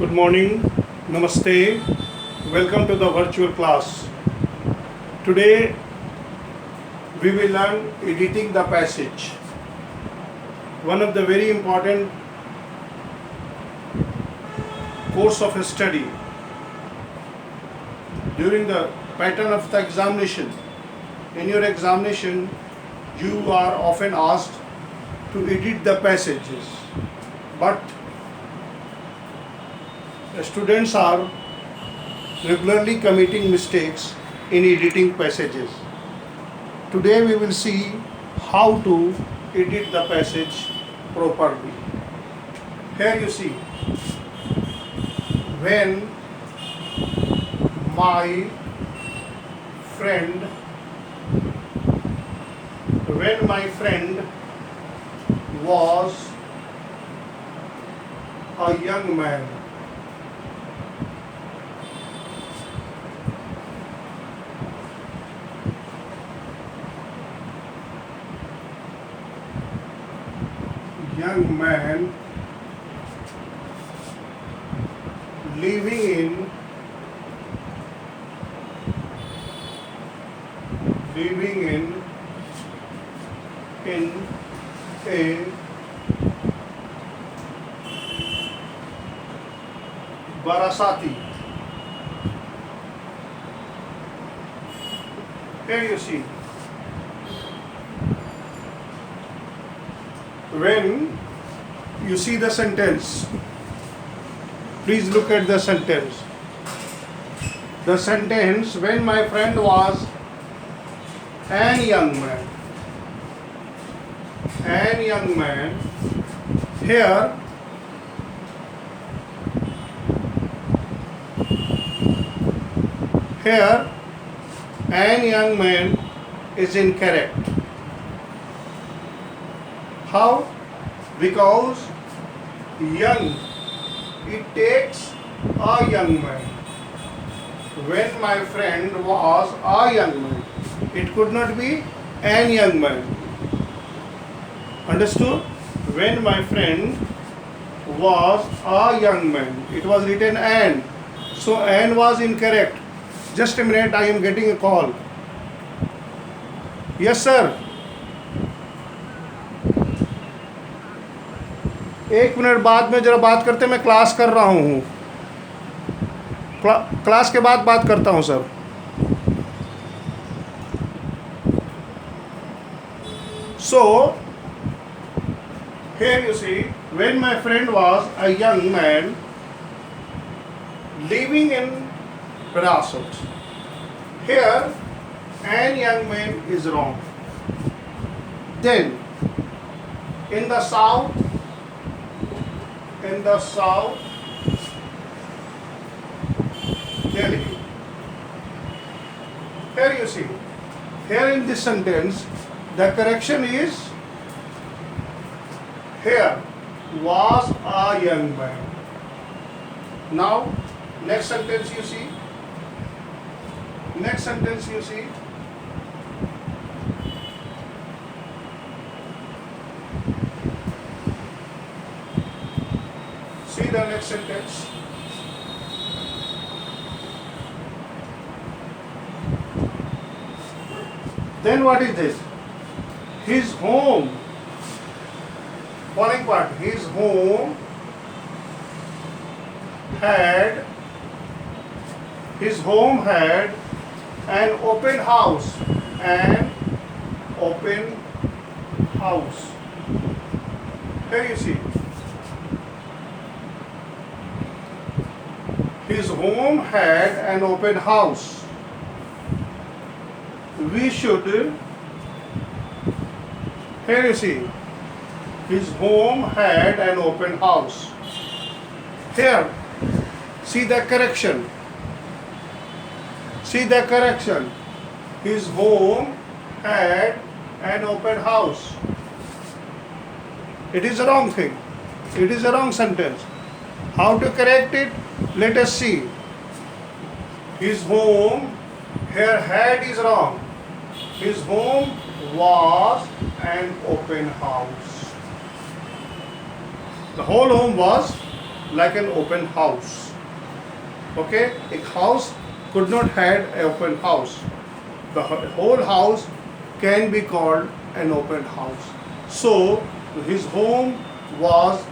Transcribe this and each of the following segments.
Good morning, Namaste, welcome to the virtual class. Today we will learn editing the passage. One of the very important course of study during the pattern of the examination. In your examination, you are often asked to edit the passages, but students are regularly committing mistakes in editing passages. Today we will see how to edit the passage properly. Here you see, when my friend was a young man. Young man living in a Barasati. Here you see, when you see the sentence, please look at the sentence. The sentence, when my friend was an young man. Here an young man is incorrect. How? Because young, it takes a young man. When my friend was a young man, it could not be an young man. Understood? When my friend was a young man, it was written an. So an was incorrect. Just a minute, I am getting a call. Yes, sir. एक minute बाद में जरा बात करते, मैं class कर रहा हूँ. क्लास के बाद बात करता हूँ sir. So here you see, when my friend was a young man living in Parasat. Here an young man is wrong. Then in the south, Delhi. Here you see, here in this sentence, the correction is, here was a young man. Now, next sentence you see. See the next sentence. Then what is this? His home. Following part. His home had an open house. Here you see. His home had an open house. We should, here you see, his home had an open house. Here, see the correction. His home had an open house. It is a wrong thing. It is a wrong sentence. How to correct it? Let us see. His home, here had is wrong. His home was an open house. The whole home was like an open house. Okay, a house could not have an open house. The whole house can be called an open house. So his home was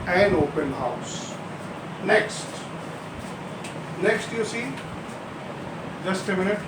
an open house. Next you see, just a minute.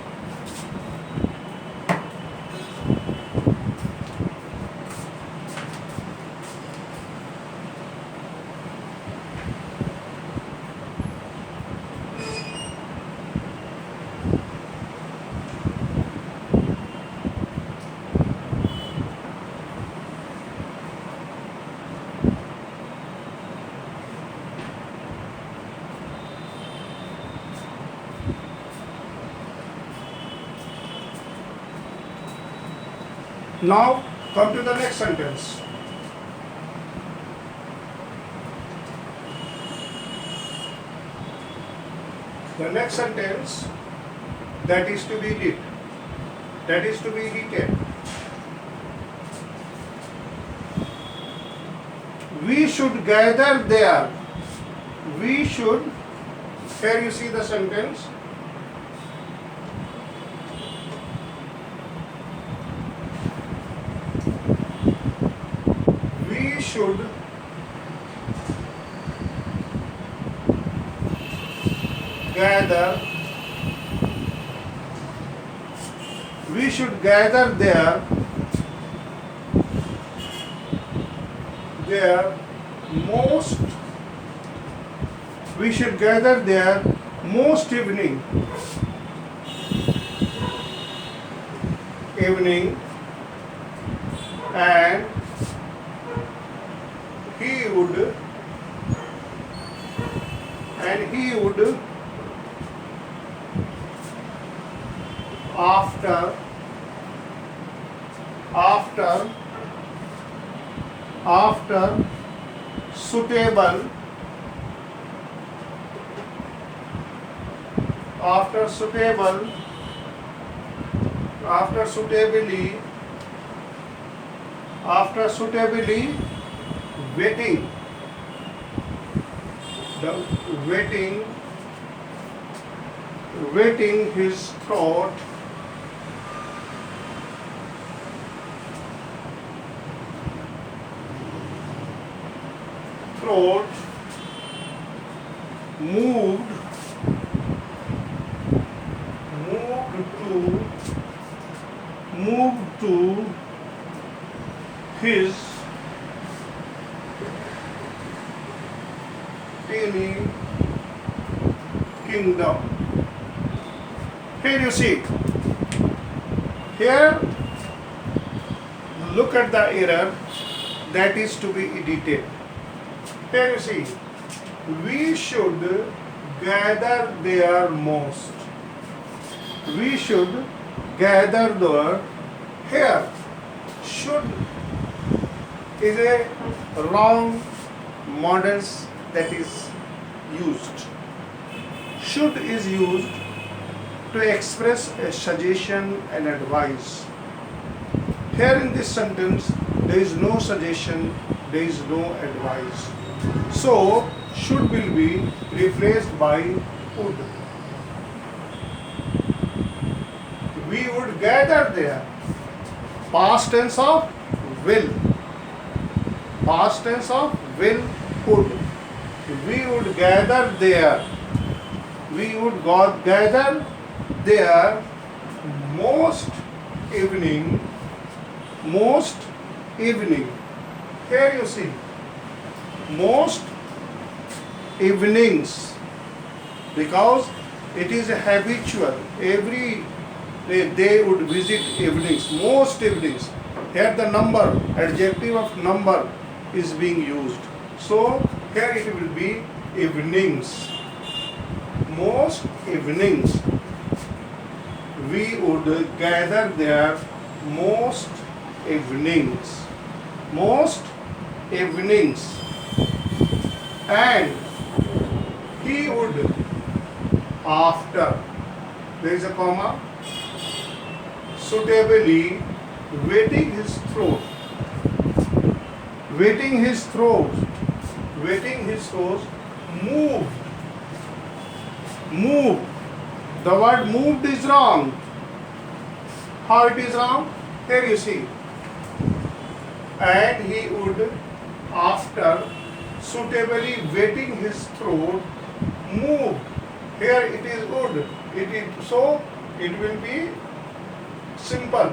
Now come to the next sentence. The next sentence that is to be written. We should gather there. We should, here you see the sentence. We should gather there most evening and he would after suitably wetting his throat moved to his teeny kingdom. Here you see, here look at the error that is to be edited. Here you see, we should gather there most. We should gather there. Here, should is a wrong models that is used. Should is used to express a suggestion and advice. Here in this sentence, there is no suggestion, there is no advice. So, should will be replaced by would. We would gather there. Past tense of will. Past tense of will, would. We would gather there. We would gather there most evening. Here you see, most evenings, because it is a habitual. Every day they would visit evenings, most evenings. Here the number, adjective of number is being used. So here it will be evenings. Most evenings. We would gather there most evenings. Most evenings. And he would after, there is a comma, suitably wetting his throat. Wetting his throat moved. Moved. The word moved is wrong. How it is wrong? Here you see. And he would, after suitably wetting his throat, move. Here it is would. So it will be simple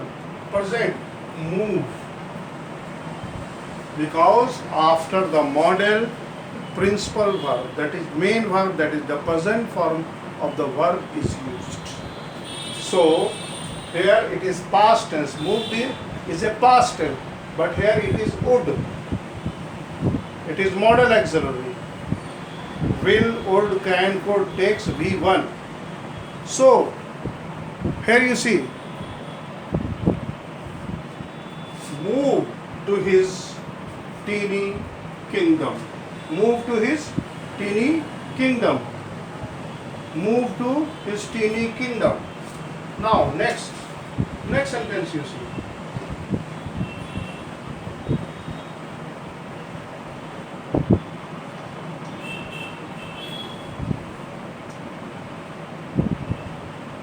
present, move. Because after the model principal verb, that is main verb, that is the present form of the verb is used. So here it is past tense. Moved is a past tense, but here it is would. It is model auxiliary. Will, would, can, could takes V1. So here you see, move to his teeny kingdom. Move to his teeny kingdom. Move to his teeny kingdom. Now next sentence you see.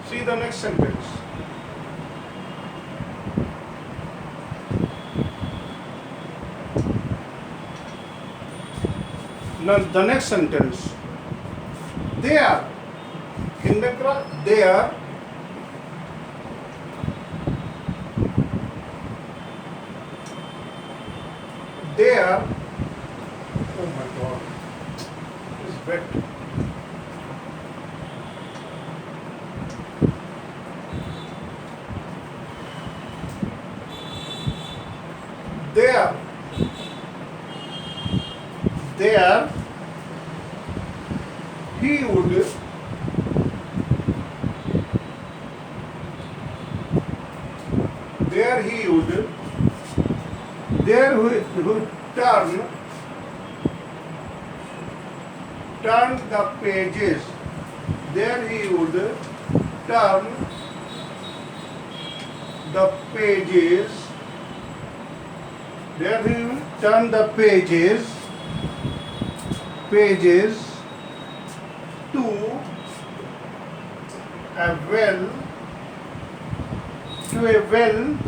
See the next sentence. Now the next sentence. There. Indra, there. There. Oh my God. It's wet. There. There. He would turn the pages. There he would turn the pages. There he will turn the pages to a well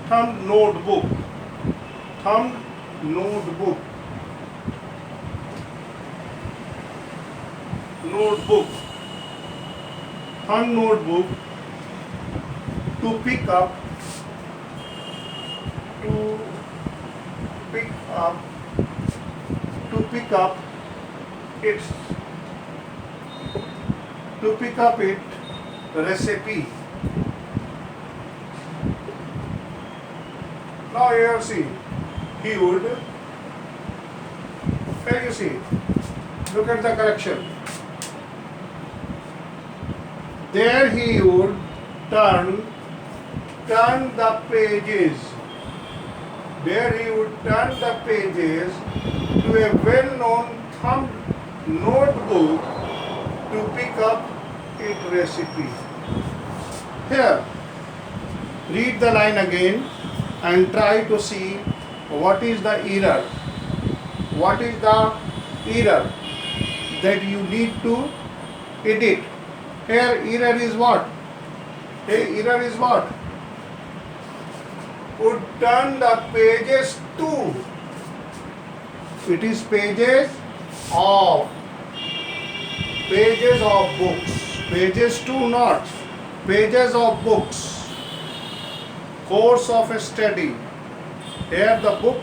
thumbed notebook. Thumbed notebook. Thumbed notebook to pick up its recipe. Now here see, he would, here you see, look at the correction. There he would turn the pages. There he would turn the pages to a well-known thumbed notebook to pick up its recipe. Here, read the line again and try to see what is the error. What is the error that you need to edit? Here error is what? Would turn the pages to. It is pages of books. Pages to not. Pages of books. Course of a study. Here the book,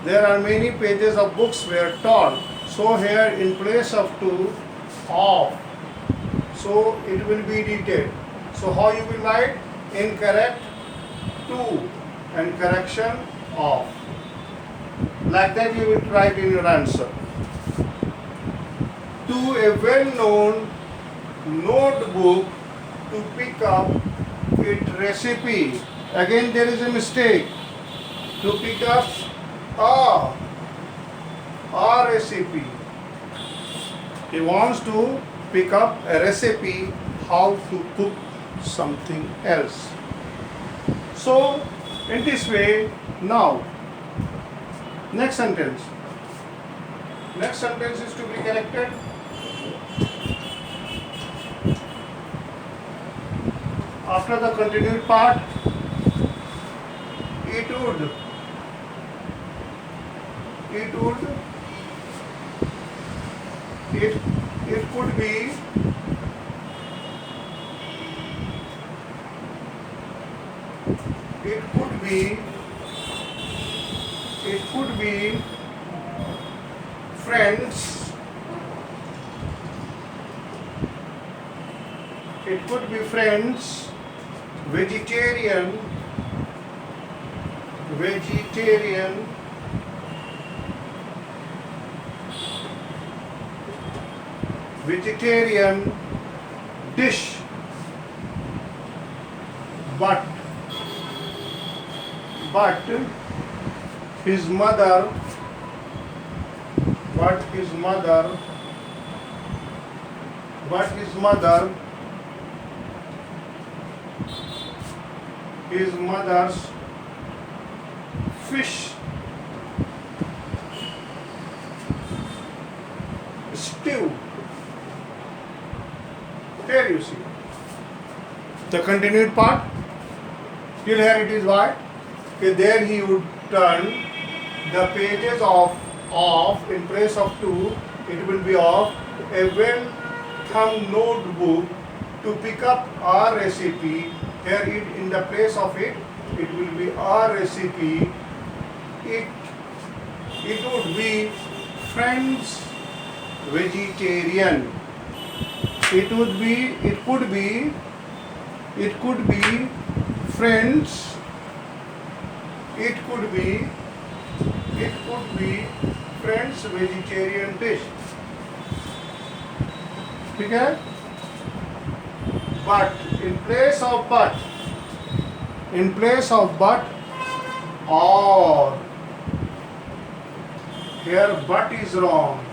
there are many pages of books were taught. So here in place of to, of. So it will be edited. So how you will write? Incorrect to and correction of. Like that you will write in your answer. To a well-known notebook to pick up its recipe. Again there is a mistake. To pick up a recipe. He wants to pick up a recipe how to cook something else. So In this way, now, next sentence. Next sentence is to be corrected. After the continued part, it would, it could be, friends, vegetarian dish, but his mother his mother's fish stew. Here you see the continued part. Till here it is what? Okay, there he would turn the pages of in place of 2, it will be of a well-thumbed notebook to pick up a recipe. Here in the place of it will be a recipe. It would be friends vegetarian. It could be friends. It could be friends vegetarian dish. Okay? But in place of but or, here but is wrong.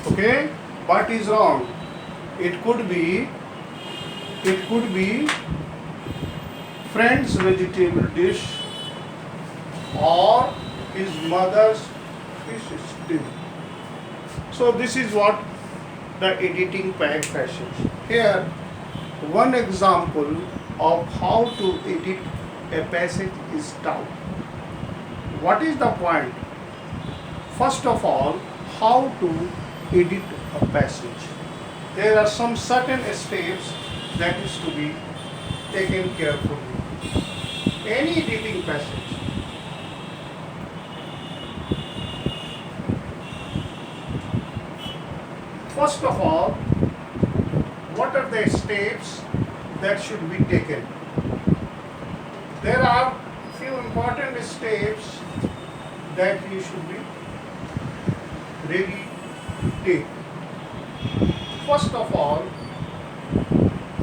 Okay? But is wrong. It could be friend's vegetable dish or his mother's fish stew. So this is what the editing passage. Here one example of how to edit a passage is done. What is the point? First of all, how to edit a passage. There are some certain steps that is to be taken carefully. Any editing passage. First of all, what are the steps that should be taken? There are few important steps that you should be ready to take. First of all,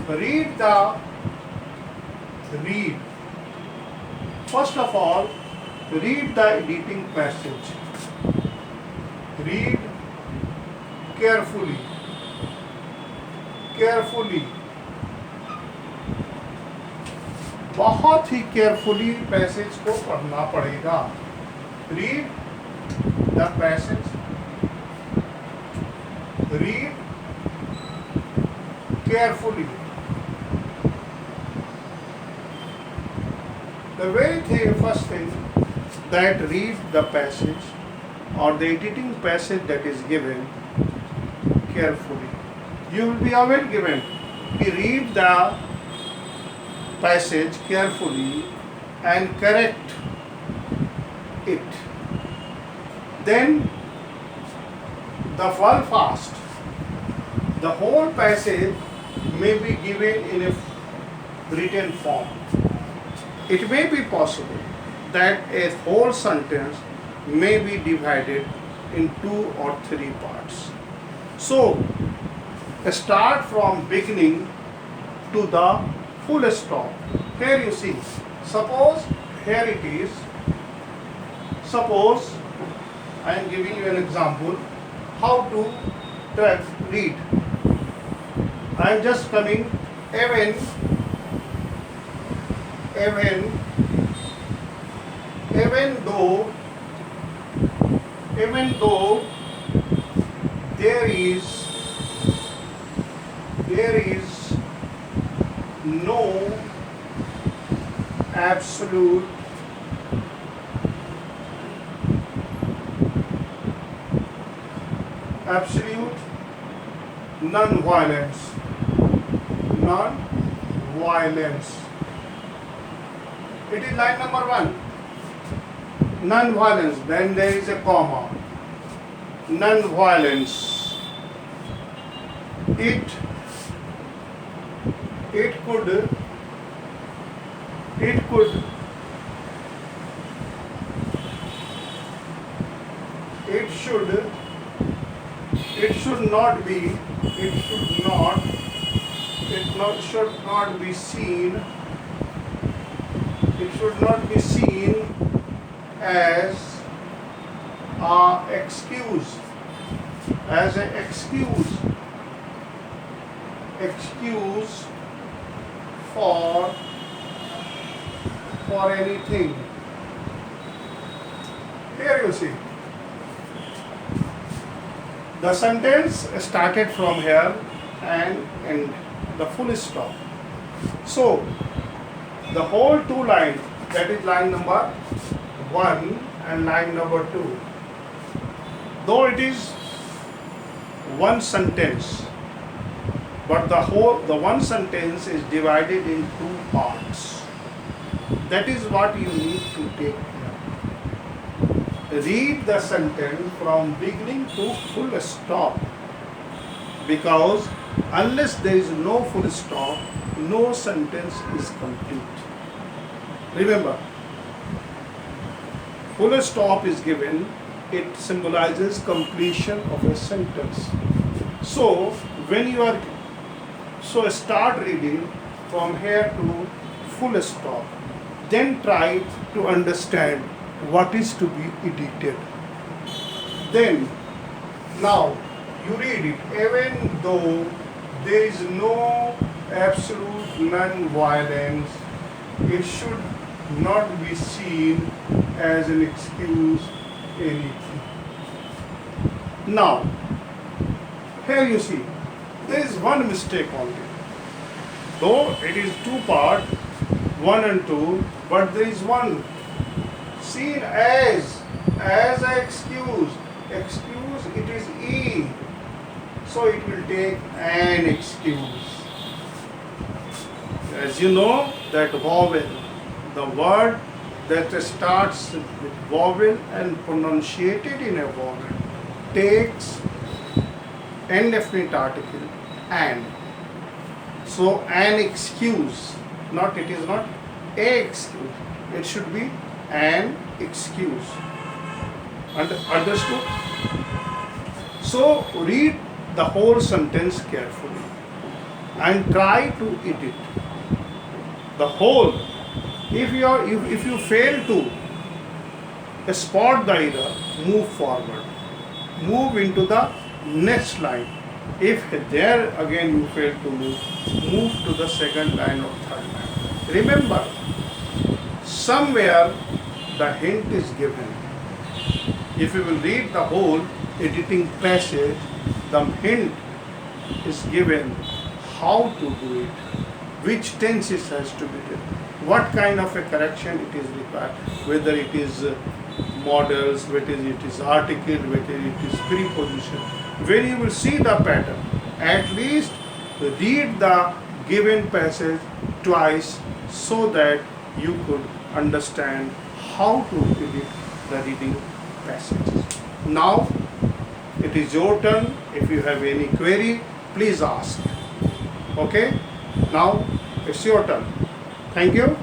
read the editing passage. Read carefully. बहुत ही carefully passage को पढ़ना पड़ेगा. Read the passage. Read carefully. The very first thing that read the passage or the editing passage that is given carefully. You will be aware given. We read the passage carefully and correct it. Then the fall fast. The whole passage may be given in a written form. It may be possible that a whole sentence may be divided in 2 or 3 parts. So, start from beginning to the full stop. Here you see, suppose here it is. Suppose I am giving you an example how to read. I am just coming even even though even though there is no absolute non-violence. It is line number 1. Non-violence. Then there is a comma. Non-violence. It should not be seen as an excuse for anything. Here you see the sentence started from here and end, the full stop. So the whole 2 lines, that is line number 1 and line number 2, though it is one sentence, but the one sentence is divided in 2 parts. That is what you need to take care. Read the sentence from beginning to full stop, because unless there is no full stop, no sentence is complete. Remember, full stop is given, it symbolizes completion of a sentence. So start reading from here to full stop, then try to understand what is to be edited. Then now you read it. Even though there is no absolute non-violence, it should not be seen as an excuse anything. Now here you see there is one mistake only. Though it is 2 part, 1 and 2, but there is one seen as an excuse. Excuse, it is E, so it will take an excuse. As you know that vowel, the word that starts with vowel and pronunciated in a vowel takes an definite article and. So an excuse, it is not a excuse, it should be an excuse. Understood? So read the whole sentence carefully and try to edit the whole. If you fail to spot the error, move forward, move into the next line. If there again you fail to move to the second line or third line. Remember, somewhere the hint is given. If you will read the whole editing passage, the hint is given how to do it, which tenses has to be done, what kind of a correction it is required, whether it is models, whether it is article, whether it is preposition. When you will see the pattern, at least read the given passage twice so that you could understand how to edit the reading passages. Now it is your turn. If you have any query, please ask. Okay? Now it's your turn. Thank you.